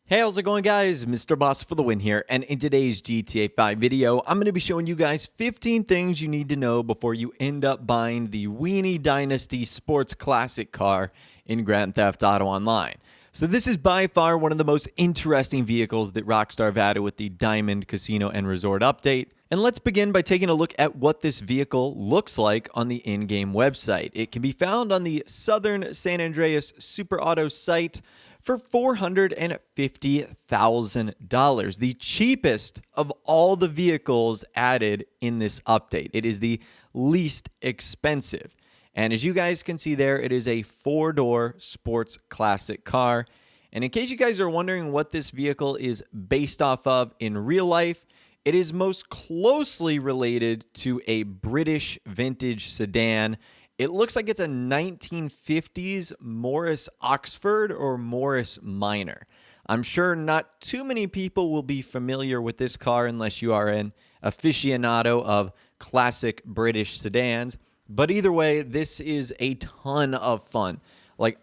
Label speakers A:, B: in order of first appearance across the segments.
A: Hey, how's it going, guys? Mr. Boss for the win here, and in today's GTA 5 video, I'm going to be showing you guys 15 things you need to know before you end up buying the Weeny Dynasty Sports Classic car in Grand Theft Auto Online. So this is by far one of the most interesting vehicles that Rockstar have added with the Diamond Casino and Resort update. And let's begin by taking a look at what this vehicle looks like on the in-game website. It can be found on the Southern San Andreas Super Auto site for $450,000, the cheapest of all the vehicles added in this update. It is the least expensive. And as you guys can see there, it is a four-door sports classic car. And in case you guys are wondering what this vehicle is based off of in real life, it is most closely related to a British vintage sedan. It looks like it's a 1950s Morris Oxford or Morris Minor. I'm sure not too many people will be familiar with this car unless you are an aficionado of classic British sedans. But either way, this is a ton of fun. Like,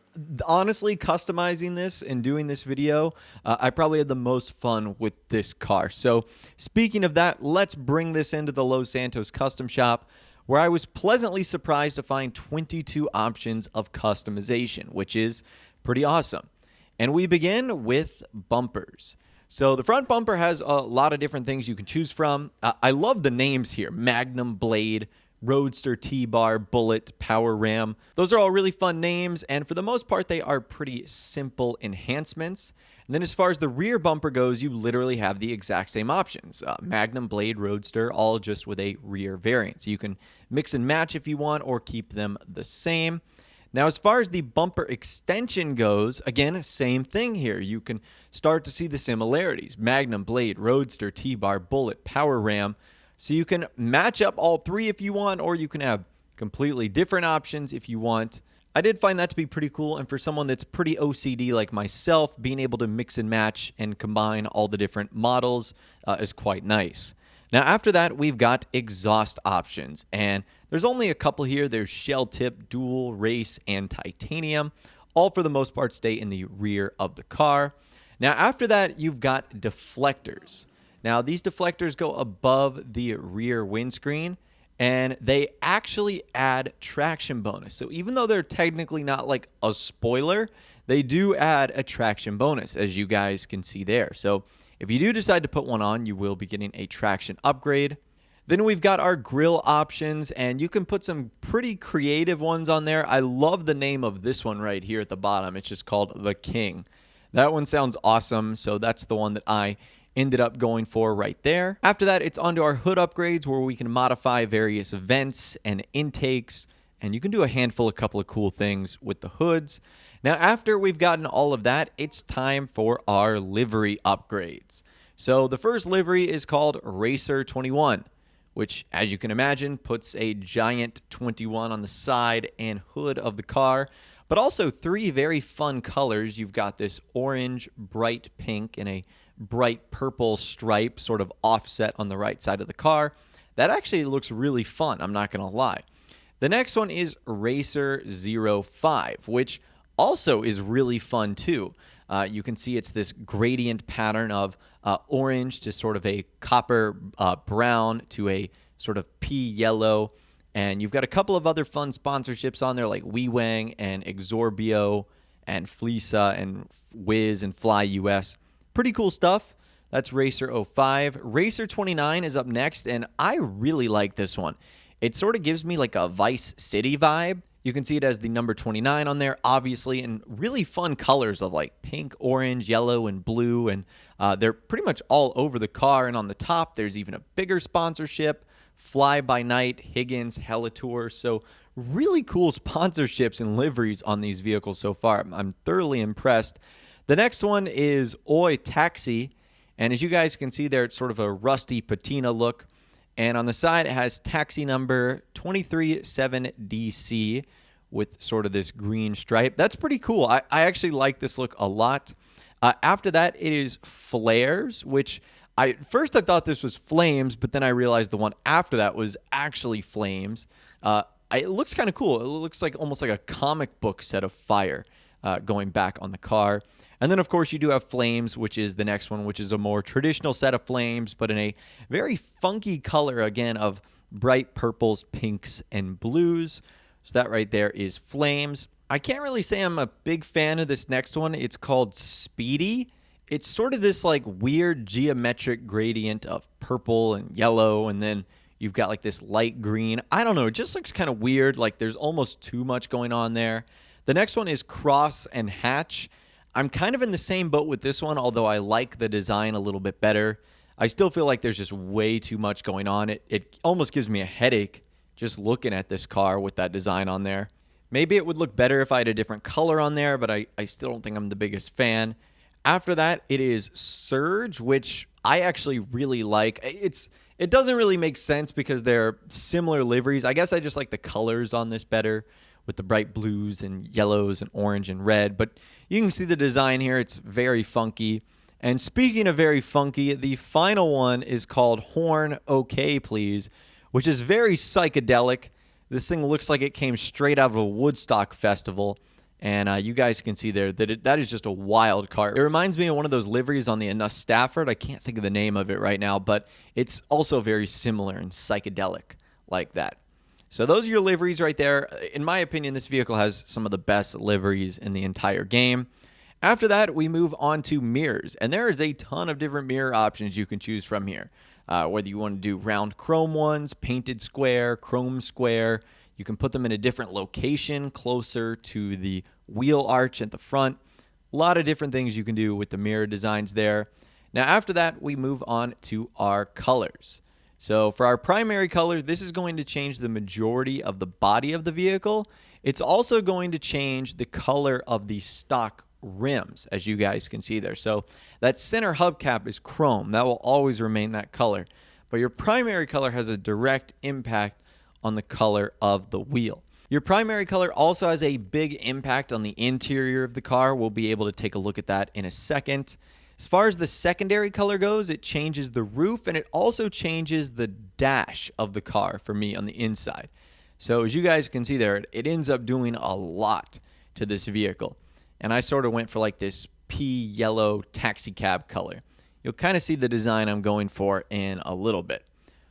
A: honestly, customizing this and doing this video, I probably had the most fun with this car. So speaking of that, let's bring this into the Los Santos custom shop, where I was pleasantly surprised to find 22 options of customization, which is pretty awesome. And we begin with bumpers. So the front bumper has a lot of different things you can choose from. I love the names here: Magnum Blade, Roadster T-Bar, Bullet, Power Ram. Those are all really fun names, and for the most part, they are pretty simple enhancements. And then as far as the rear bumper goes, you literally have the exact same options. Magnum, Blade, Roadster, all just with a rear variant. So you can mix and match if you want or keep them the same. Now, as far as the bumper extension goes, again, same thing here. You can start to see the similarities. Magnum, Blade, Roadster, T-Bar, Bullet, Power Ram. So you can match up all three if you want, or you can have completely different options if you want. I did find that to be pretty cool, and for someone that's pretty OCD like myself, being able to mix and match and combine all the different models is quite nice. Now, after that, we've got exhaust options, and there's only a couple here. There's shell tip, dual, race, and titanium. All, for the most part, stay in the rear of the car. Now, after that, you've got deflectors. Now, these deflectors go above the rear windscreen, and they actually add traction bonus. So even though they're technically not like a spoiler, they do add a traction bonus, as you guys can see there. So if you do decide to put one on, you will be getting a traction upgrade. Then we've got our grille options, and you can put some pretty creative ones on there. I love the name of this one right here at the bottom. It's just called The King. That one sounds awesome, so that's the one that I ended up going for right there. After that, it's onto our hood upgrades, where we can modify various vents and intakes, and you can do a couple of cool things with the hoods. Now, after we've gotten all of that, it's time for our livery upgrades. So the first livery is called Racer 21, which, as you can imagine, puts a giant 21 on the side and hood of the car, but also three very fun colors. You've got this orange, bright pink, and a bright purple stripe sort of offset on the right side of the car. That actually looks really fun, I'm not going to lie. The next one is Racer 05, which also is really fun too. You can see it's this gradient pattern of orange to sort of a copper brown to a sort of pea yellow. And you've got a couple of other fun sponsorships on there, like WeWang and Exorbio and Fleesa and Wiz and Fly US. Pretty cool stuff. That's Racer 05. Racer 29 is up next, and I really like this one. It sort of gives me like a Vice City vibe. You can see it as the number 29 on there, obviously, and really fun colors of like pink, orange, yellow, and blue. And they're pretty much all over the car. And on the top, there's even a bigger sponsorship, Fly By Night, Higgins, Helitour. So really cool sponsorships and liveries on these vehicles so far. I'm thoroughly impressed. The next one is Oi Taxi, and as you guys can see there, it's sort of a rusty patina look. And on the side, it has taxi number 237DC with sort of this green stripe. That's pretty cool. I actually like this look a lot. After that, it is Flares, which first I thought this was Flames, but then I realized the one after that was actually Flames. It looks kind of cool. It looks like almost like a comic book set of fire going back on the car. And then, of course, you do have flames, which is the next one, which is a more traditional set of flames, but in a very funky color, again, of bright purples, pinks, and blues. So that right there is flames. I can't really say I'm a big fan of this next one. It's called Speedy. It's sort of this like weird geometric gradient of purple and yellow, and then you've got like this light green. I don't know. It just looks kind of weird. Like there's almost too much going on there. The next one is Cross and Hatch. I'm kind of in the same boat with this one, although I like the design a little bit better. I still feel like there's just way too much going on. It almost gives me a headache just looking at this car with that design on there. Maybe it would look better if I had a different color on there, but I still don't think I'm the biggest fan. After that, it is Surge, which I actually really like. It doesn't really make sense because they're similar liveries. I guess I just like the colors on this better, with the bright blues and yellows and orange and red. But you can see the design here. It's very funky. And speaking of very funky, the final one is called Horn OK Please, which is very psychedelic. This thing looks like it came straight out of a Woodstock festival. And you guys can see there that that is just a wild car. It reminds me of one of those liveries on the Anus Stafford. I can't think of the name of it right now, but it's also very similar and psychedelic like that. So those are your liveries right there. In my opinion, this vehicle has some of the best liveries in the entire game. After that, we move on to mirrors. And there is a ton of different mirror options you can choose from here. Whether you want to do round chrome ones, painted square, chrome square. You can put them in a different location closer to the wheel arch at the front. A lot of different things you can do with the mirror designs there. Now, after that, we move on to our colors. So for our primary color, this is going to change the majority of the body of the vehicle. It's also going to change the color of the stock rims, as you guys can see there. So that center hubcap is chrome. That will always remain that color. But your primary color has a direct impact on the color of the wheel. Your primary color also has a big impact on the interior of the car. We'll be able to take a look at that in a second. As far as the secondary color goes, it changes the roof, and it also changes the dash of the car for me on the inside. So as you guys can see there, it ends up doing a lot to this vehicle. And I sort of went for like this pea yellow taxi cab color. You'll kind of see the design I'm going for in a little bit.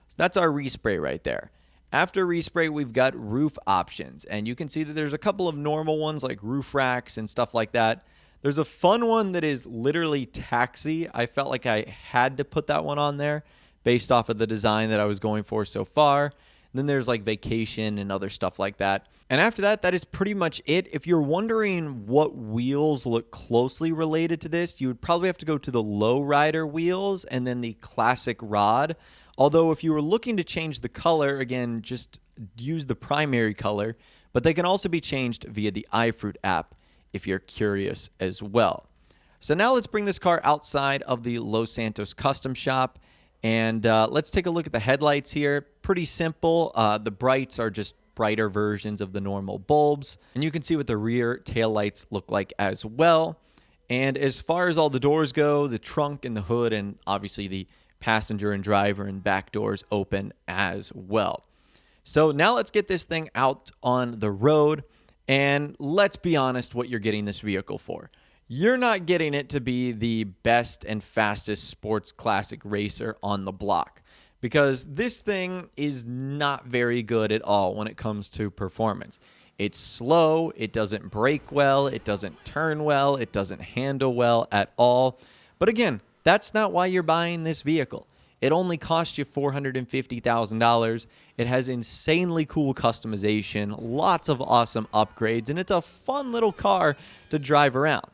A: So that's our respray right there. After respray, we've got roof options. And you can see that there's a couple of normal ones like roof racks and stuff like that. There's a fun one that is literally taxi. I felt like I had to put that one on there based off of the design that I was going for so far. And then there's like vacation and other stuff like that. And after that, that is pretty much it. If you're wondering what wheels look closely related to this, you would probably have to go to the lowrider wheels and then the classic rod. Although if you were looking to change the color, again, just use the primary color. But they can also be changed via the iFruit app if you're curious as well. So now let's bring this car outside of the Los Santos Custom Shop. And let's take a look at the headlights here. Pretty simple. The brights are just brighter versions of the normal bulbs. And you can see what the rear taillights look like as well. And as far as all the doors go, the trunk and the hood and obviously the passenger and driver and back doors open as well. So now let's get this thing out on the road. And let's be honest what you're getting this vehicle for. You're not getting it to be the best and fastest sports classic racer on the block, because this thing is not very good at all when it comes to performance. It's slow, it doesn't brake well, it doesn't turn well, it doesn't handle well at all. But again, that's not why you're buying this vehicle. It only cost you $450,000. It has insanely cool customization, lots of awesome upgrades, and it's a fun little car to drive around.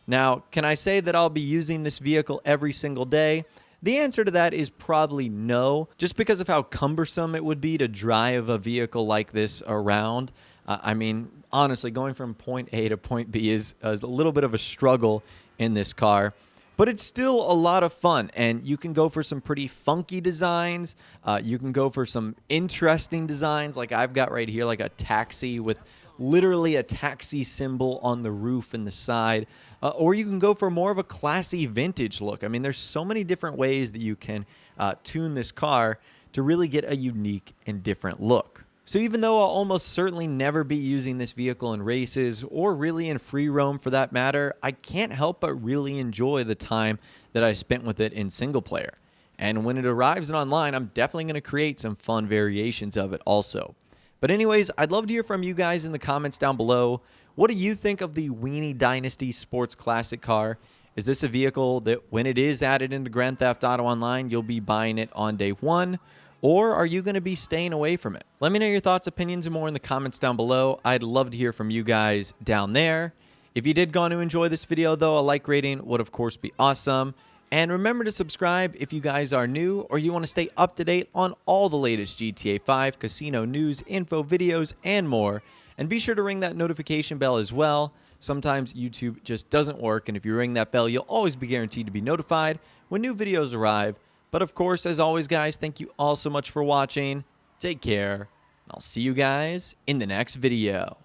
A: Now, can I say that I'll be using this vehicle every single day? The answer to that is probably no, just because of how cumbersome it would be to drive a vehicle like this around. I mean, honestly, going from point A to point B is a little bit of a struggle in this car. But it's still a lot of fun, and you can go for some pretty funky designs. You can go for some interesting designs like I've got right here, like a taxi with literally a taxi symbol on the roof and the side. Or you can go for more of a classy vintage look. I mean, there's so many different ways that you can tune this car to really get a unique and different look. So even though I'll almost certainly never be using this vehicle in races or really in free roam for that matter, I can't help but really enjoy the time that I spent with it in single player. And when it arrives in online, I'm definitely going to create some fun variations of it also. But anyways, I'd love to hear from you guys in the comments down below. What do you think of the Weeny Dynasty Sports Classic car? Is this a vehicle that when it is added into Grand Theft Auto Online, you'll be buying it on day one? Or are you going to be staying away from it? Let me know your thoughts, opinions, and more in the comments down below. I'd love to hear from you guys down there. If you did go on to enjoy this video, though, a like rating would, of course, be awesome. And remember to subscribe if you guys are new or you want to stay up to date on all the latest GTA 5 casino news, info, videos, and more. And be sure to ring that notification bell as well. Sometimes YouTube just doesn't work, and if you ring that bell, you'll always be guaranteed to be notified when new videos arrive. But of course, as always, guys, thank you all so much for watching. Take care, and I'll see you guys in the next video.